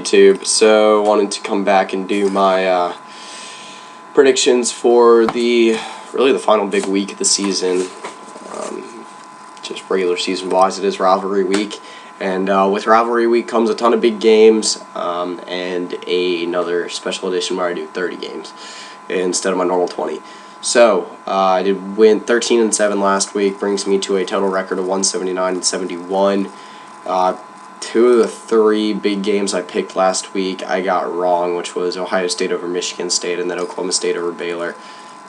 YouTube. So wanted to come back and do my predictions for the final big week of the season. Just regular season wise, it is rivalry week, and with rivalry week comes a ton of big games and another special edition where I do 30 games instead of my normal 20. So I did win 13-7 last week, brings me to a total record of 179-71. Two of the three big games I picked last week I got wrong, which was Ohio State over Michigan State and then Oklahoma State over Baylor.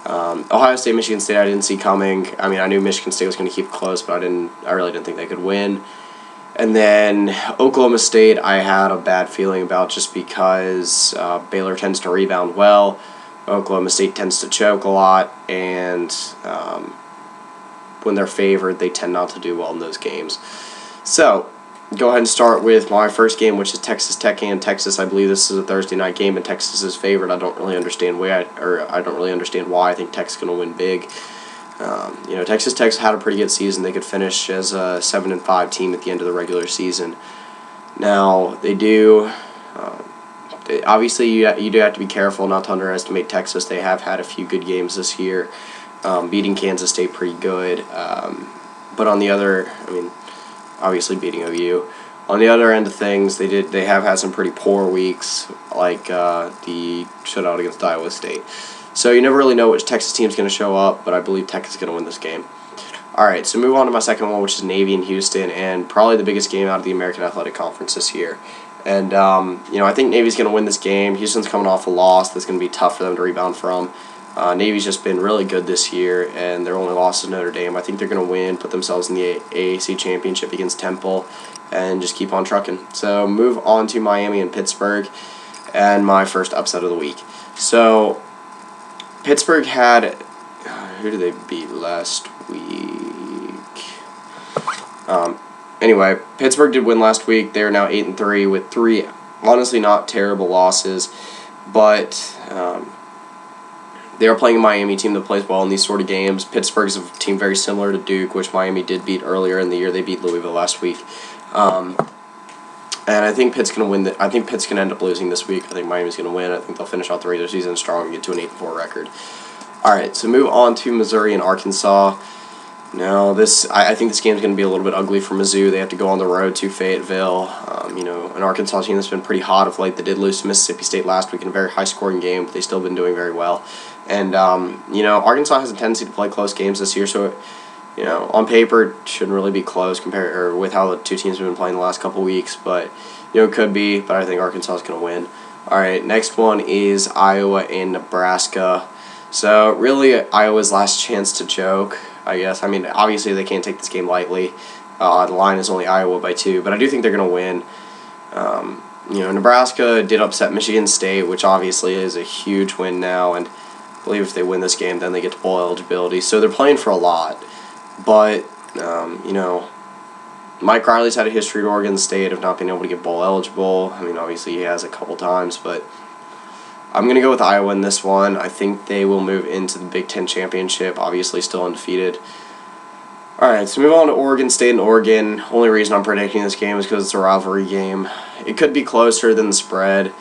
Ohio State, Michigan State I didn't see coming. I mean, I knew Michigan State was going to keep it close, but I really didn't think they could win. And then Oklahoma State I had a bad feeling about just because Baylor tends to rebound well. Oklahoma State tends to choke a lot, and when they're favored, they tend not to do well in those games. So, go ahead and start with my first game, which is Texas Tech and Texas. I believe this is a Thursday night game, and Texas is favored. I don't really understand why. I think Tech's going to win big. Texas Tech's had a pretty good season. They could finish as a 7-5 team at the end of the regular season. Now they do. Obviously, you do have to be careful not to underestimate Texas. They have had a few good games this year, beating Kansas State pretty good. But on the other, obviously beating OU. On the other end of things, they have had some pretty poor weeks, like the shutout against Iowa State. So you never really know which Texas team is going to show up, but I believe Tech is going to win this game. All right, so move on to my second one, which is Navy and Houston, and probably the biggest game out of the American Athletic Conference this year. And I think Navy's going to win this game. Houston's coming off a loss that's going to be tough for them to rebound from. Navy's just been really good this year, and their only loss is Notre Dame. I think they're going to win, put themselves in the AAC championship against Temple, and just keep on trucking. So move on to Miami and Pittsburgh, and my first upset of the week. So Pittsburgh had, who did they beat last week? Anyway, Pittsburgh did win last week. They're now 8-3 with three honestly not terrible losses, but they are playing a Miami team that plays well in these sort of games. Pittsburgh is a team very similar to Duke, which Miami did beat earlier in the year. They beat Louisville last week. And I think Pitt's going to win. I think Pitt's going to end up losing this week. I think Miami's going to win. I think they'll finish out the regular season strong and get to an 8-4 record. All right, so move on to Missouri and Arkansas. Now, I think this game's going to be a little bit ugly for Mizzou. They have to go on the road to Fayetteville. An Arkansas team that's been pretty hot of late. They did lose to Mississippi State last week in a very high-scoring game, but they've still been doing very well. And, Arkansas has a tendency to play close games this year, so, on paper, it shouldn't really be close with how the two teams have been playing the last couple weeks. But, it could be, but I think Arkansas is going to win. All right, next one is Iowa and Nebraska. So, really, Iowa's last chance to choke, I guess. Obviously, they can't take this game lightly. The line is only Iowa by 2, but I do think they're going to win. Nebraska did upset Michigan State, which obviously is a huge win now, and I believe if they win this game, then they get to bowl eligibility. So they're playing for a lot. But, Mike Riley's had a history at Oregon State of not being able to get bowl eligible. Obviously he has a couple times, but I'm going to go with Iowa in this one. I think they will move into the Big Ten Championship, obviously still undefeated. All right, so move on to Oregon State and Oregon. Only reason I'm predicting this game is because it's a rivalry game. It could be closer than the spread.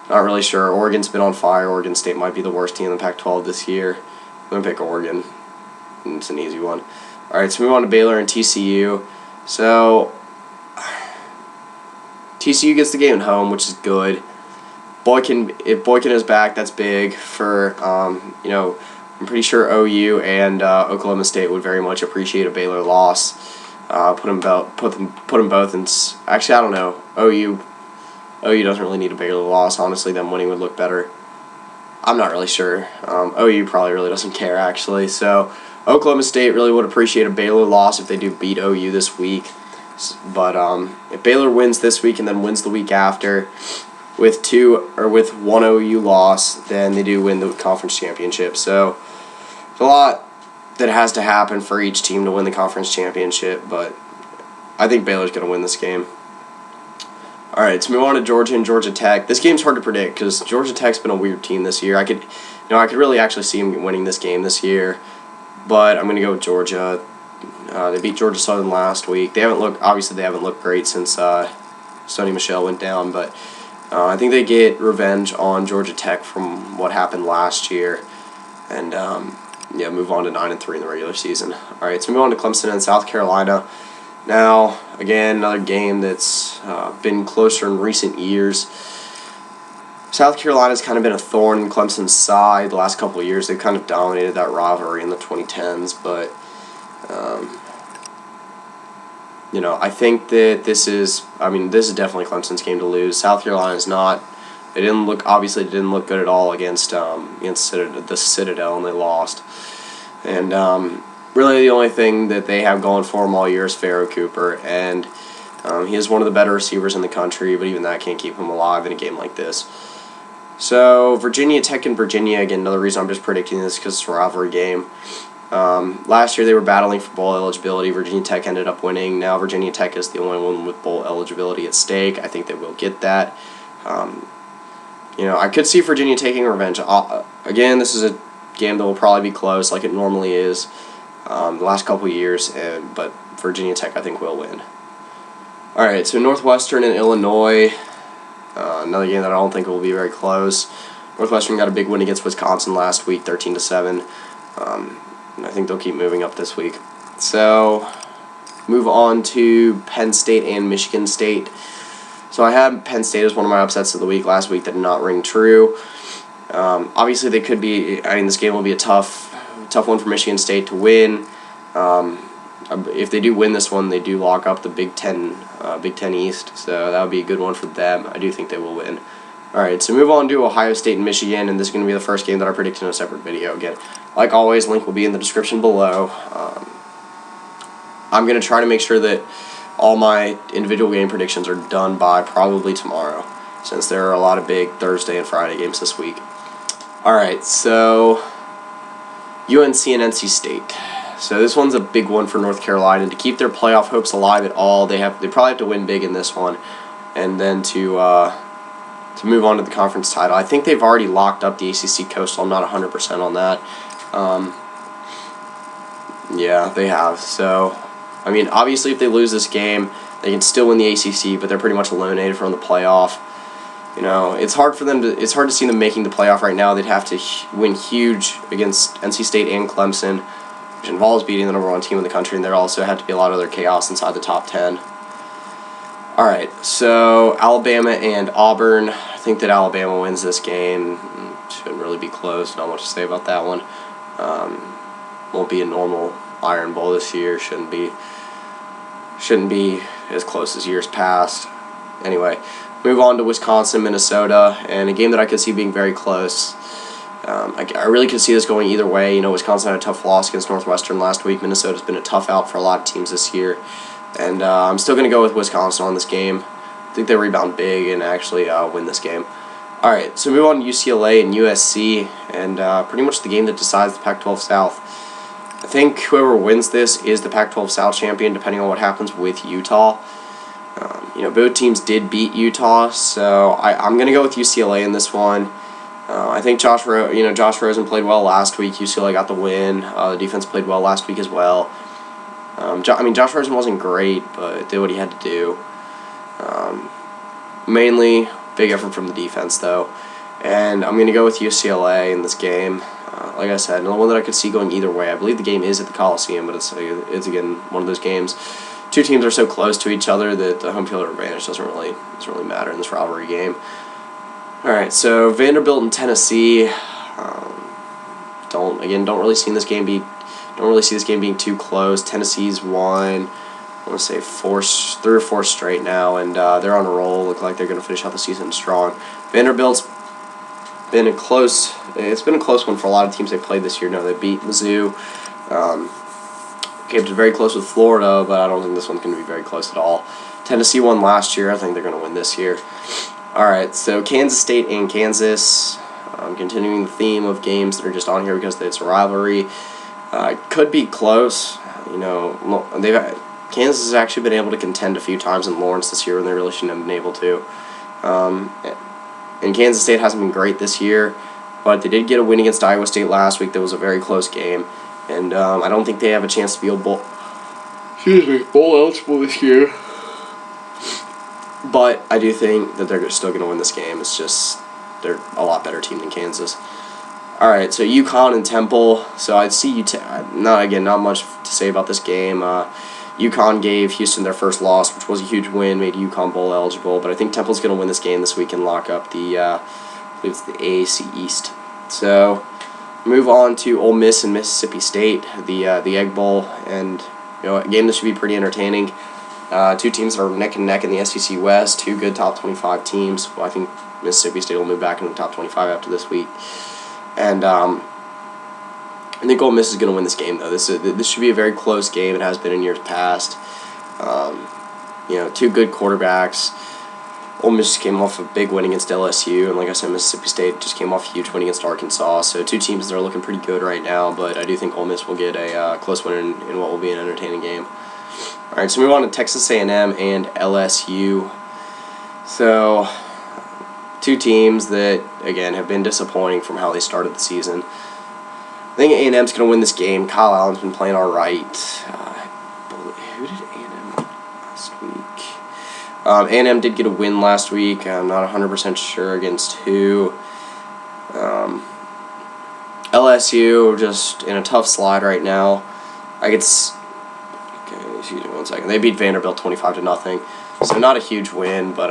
Not really sure. Oregon's been on fire. Oregon State might be the worst team in the Pac-12 this year. I'm going to pick Oregon. It's an easy one. All right, so move on to Baylor and TCU. So TCU gets the game at home, which is good. If Boykin is back, that's big for, I'm pretty sure OU and Oklahoma State would very much appreciate a Baylor loss. Put them both in. Actually, I don't know. OU doesn't really need a Baylor loss. Honestly, them winning would look better. I'm not really sure. OU probably really doesn't care, actually. So Oklahoma State really would appreciate a Baylor loss if they do beat OU this week. But if Baylor wins this week and then wins the week after, with one OU loss, then they do win the conference championship. So it's a lot that has to happen for each team to win the conference championship, but I think Baylor's going to win this game. All right, so move on to Georgia and Georgia Tech. This game's hard to predict because Georgia Tech's been a weird team this year. I could really actually see them winning this game this year, but I'm going to go with Georgia. They beat Georgia Southern last week. They haven't looked great since Sonny Michel went down, but I think they get revenge on Georgia Tech from what happened last year, and move on to 9-3 in the regular season. All right, so move on to Clemson and South Carolina. Now, again, another game that's been closer in recent years. South Carolina's kind of been a thorn in Clemson's side the last couple of years. They've kind of dominated that rivalry in the 2010s, but I think that this is definitely Clemson's game to lose. South Carolina's not. They didn't look good at all against the Citadel, and they lost. And really, the only thing that they have going for them all year is Pharaoh Cooper, and he is one of the better receivers in the country, but even that can't keep him alive in a game like this. So Virginia Tech and Virginia, again, another reason I'm just predicting this because it's a rivalry game. Last year they were battling for bowl eligibility. Virginia Tech ended up winning. Now Virginia Tech is the only one with bowl eligibility at stake. I think they will get that. I could see Virginia taking revenge. Again, this is a game that will probably be close like it normally is the last couple of years, but Virginia Tech I think will win. All right, so Northwestern and Illinois, another game that I don't think will be very close. Northwestern got a big win against Wisconsin last week, 13-7. I think they'll keep moving up this week. So, move on to Penn State and Michigan State. So I had Penn State as one of my upsets of the week last week. That did not ring true. Obviously, they could be. This game will be a tough one for Michigan State to win. If they do win this one, they do lock up the Big Ten East. So that would be a good one for them. I do think they will win. All right, so move on to Ohio State and Michigan, and this is going to be the first game that I predict in a separate video. Again, like always, link will be in the description below. I'm going to try to make sure that all my individual game predictions are done by probably tomorrow, since there are a lot of big Thursday and Friday games this week. All right, so UNC and NC State. So this one's a big one for North Carolina. To keep their playoff hopes alive at all, they probably have to win big in this one, and then to move on to the conference title. I think they've already locked up the ACC Coastal. I'm not 100% on that. Yeah, they have. So, obviously, if they lose this game, they can still win the ACC, but they're pretty much eliminated from the playoff. It's hard to see them making the playoff right now. They'd have to win huge against NC State and Clemson, which involves beating the #1 team in the country, and there also had to be a lot of other chaos inside the top 10. All right, so Alabama and Auburn. I think that Alabama wins this game. Shouldn't really be close. Not much to say about that one. Won't be a normal Iron Bowl this year. Shouldn't be as close as years past. Anyway, move on to Wisconsin, Minnesota, and a game that I could see being very close. I really could see this going either way. Wisconsin had a tough loss against Northwestern last week. Minnesota's been a tough out for a lot of teams this year. And I'm still going to go with Wisconsin on this game. I think they rebound big and actually win this game. All right, so move on to UCLA and USC, and pretty much the game that decides the Pac-12 South. I think whoever wins this is the Pac-12 South champion, depending on what happens with Utah. Both teams did beat Utah, so I'm going to go with UCLA in this one. I think Josh Rosen played well last week. UCLA got the win. The defense played well last week as well. Josh Rosen wasn't great, but did what he had to do. Mainly, big effort from the defense, though. And I'm going to go with UCLA in this game. Like I said, another one that I could see going either way. I believe the game is at the Coliseum, but it's again, one of those games. Two teams are so close to each other that the home field advantage doesn't really matter in this rivalry game. All right, so Vanderbilt and Tennessee. Don't really see this game being too close. Tennessee's won, I want to say 3 or 4 straight now, and they're on a roll. Look like they're going to finish out the season strong. Vanderbilt's been a close. It's been a close one for a lot of teams they played this year. They beat Mizzou. Came to very close with Florida, but I don't think this one's going to be very close at all. Tennessee won last year. I think they're going to win this year. All right, so Kansas State and Kansas. Continuing the theme of games that are just on here because it's a rivalry. Could be close. Kansas has actually been able to contend a few times in Lawrence this year when they really shouldn't have been able to. And Kansas State hasn't been great this year, but they did get a win against Iowa State last week. That was a very close game, and I don't think they have a chance to be bowl eligible this year. But I do think that they're still going to win this game. It's just they're a lot better team than Kansas. All right, so UConn and Temple. So I'd see not much to say about this game. UConn gave Houston their first loss, which was a huge win, made UConn bowl eligible. But I think Temple's going to win this game this week and lock up the, I believe it's the AAC East. So move on to Ole Miss and Mississippi State, the Egg Bowl, and a game that should be pretty entertaining. Two teams that are neck and neck in the SEC West, two good top 25 teams. Well, I think Mississippi State will move back into the top 25 after this week. And I think Ole Miss is going to win this game, though. This should be a very close game. It has been in years past. Two good quarterbacks. Ole Miss came off a big win against LSU, and like I said, Mississippi State just came off a huge win against Arkansas. So two teams that are looking pretty good right now, but I do think Ole Miss will get a close win in what will be an entertaining game. All right, so move on to Texas A&M and LSU. So two teams that, again, have been disappointing from how they started the season. I think A&M's going to win this game. Kyle Allen's been playing all right. Who did A&M last week? A&M did get a win last week. I'm not 100% sure against who. LSU just in a tough slide right now. Excuse me 1 second. They beat Vanderbilt 25-0. So not a huge win, but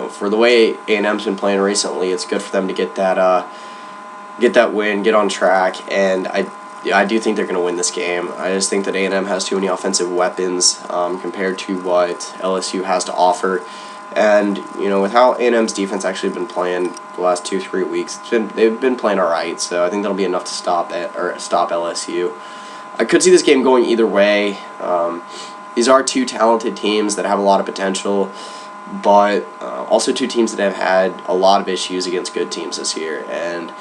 for the way A&M's been playing recently, it's good for them to get that win, get on track, and I do think they're going to win this game. I just think that A&M has too many offensive weapons compared to what LSU has to offer. And, with how A&M's defense actually been playing the last 2-3 weeks, they've been playing all right, so I think that'll be enough to stop LSU. I could see this game going either way. These are two talented teams that have a lot of potential, but also two teams that have had a lot of issues against good teams this year, and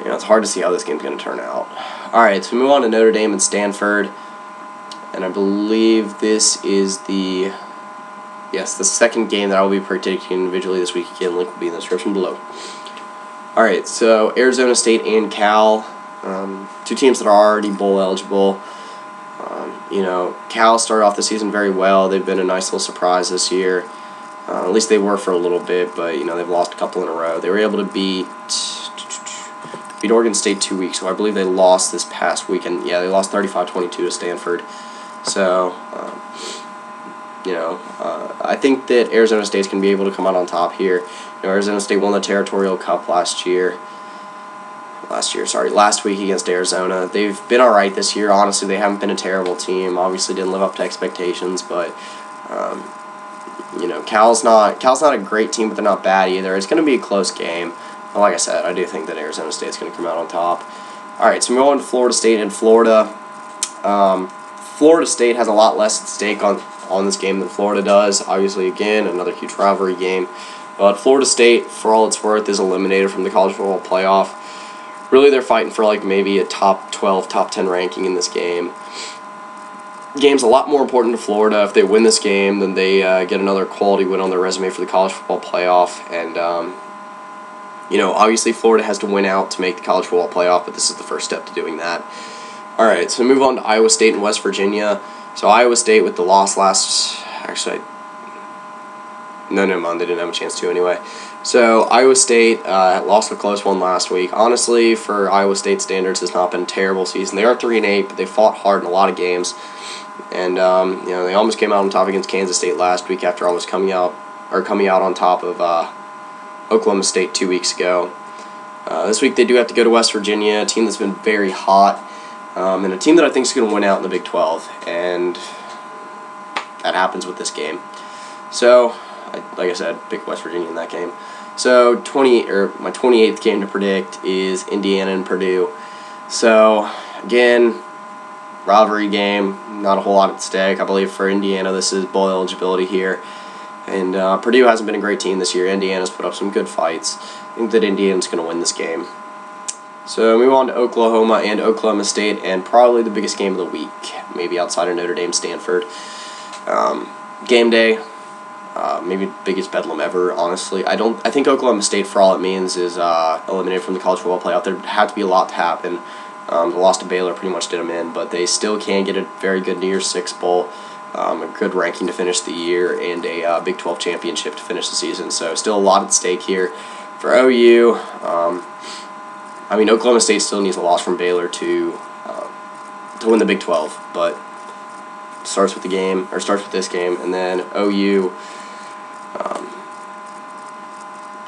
it's hard to see how this game's going to turn out. All right, so we move on to Notre Dame and Stanford, and I believe this is the second game that I will be predicting individually this week. Again, link will be in the description below. All right, so Arizona State and Cal, two teams that are already bowl eligible. Cal started off the season very well. They've been a nice little surprise this year. At least they were for a little bit, but they've lost a couple in a row. They were able to beat Oregon State 2 weeks ago. I believe they lost this past weekend. Yeah, they lost 35-22 to Stanford. So, I think that Arizona State's going to be able to come out on top here. Arizona State won the Territorial Cup last week against Arizona. They've been all right this year. Honestly, they haven't been a terrible team. Obviously, didn't live up to expectations, but Cal's not a great team, but they're not bad either. It's going to be a close game. But like I said, I do think that Arizona State's going to come out on top. All right, so we're going to Florida State and Florida. Florida State has a lot less at stake on this game than Florida does. Obviously, again, another huge rivalry game. But Florida State, for all it's worth, is eliminated from the college football playoff. Really, they're fighting for maybe a top 12, top 10 ranking in this game. The game's a lot more important to Florida. If they win this game, then they get another quality win on their resume for the college football playoff. And, obviously Florida has to win out to make the college football playoff, but this is the first step to doing that. All right, so move on to Iowa State and West Virginia. So Iowa State with the loss never mind, they didn't have a chance to anyway. So Iowa State lost a close one last week. Honestly, for Iowa State standards, it's not been a terrible season. They are 3-8, but they fought hard in a lot of games, and they almost came out on top against Kansas State last week after almost coming out on top of Oklahoma State 2 weeks ago. This week they do have to go to West Virginia, a team that's been very hot, and a team that I think is going to win out in the Big 12, and that happens with this game. So, like I said, pick West Virginia in that game. So my 28th game to predict is Indiana and Purdue. So again, rivalry game, not a whole lot at stake. I believe for Indiana this is bowl eligibility here. And Purdue hasn't been a great team this year. Indiana's put up some good fights. I think that Indiana's going to win this game. So move on to Oklahoma and Oklahoma State, and probably the biggest game of the week, maybe outside of Notre Dame, Stanford. Game day. Maybe the biggest bedlam ever, honestly. I think Oklahoma State, for all it means, is eliminated from the college football playoff. There had to be a lot to happen. The loss to Baylor pretty much did them in, but they still can get a very good New Year's Six bowl. a good ranking to finish the year, and a Big 12 championship to finish the season. So still a lot at stake here for OU. I mean, Oklahoma State still needs a loss from Baylor to win the Big 12, but starts with this game, and then OU.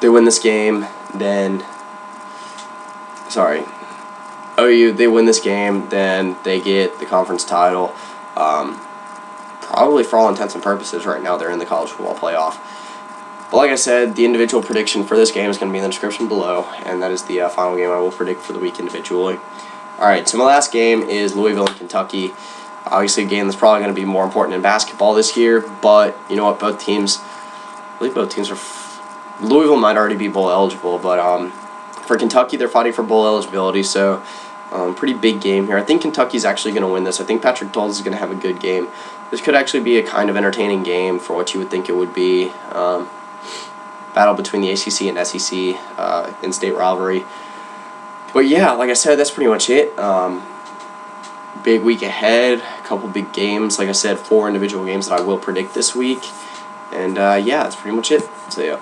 They win this game, then. Sorry. OU, they win this game, then they get the conference title. Probably for all intents and purposes right now they're in the college football playoff. But like I said, the individual prediction for this game is going to be in the description below, and that is the final game I will predict for the week individually. Alright, so my last game is Louisville and Kentucky. Obviously a game that's probably going to be more important in basketball this year, but you know what, I believe both teams are... Louisville might already be bowl eligible, but for Kentucky they're fighting for bowl eligibility, so pretty big game here. I think Kentucky's actually going to win this. I think Patrick Dawes is going to have a good game. This could actually be a kind of entertaining game for what you would think it would be. Battle between the ACC and SEC in-state rivalry. But yeah, like I said, that's pretty much it. Big week ahead, a couple big games. Like I said, 4 individual games that I will predict this week. And yeah, that's pretty much it. So yeah.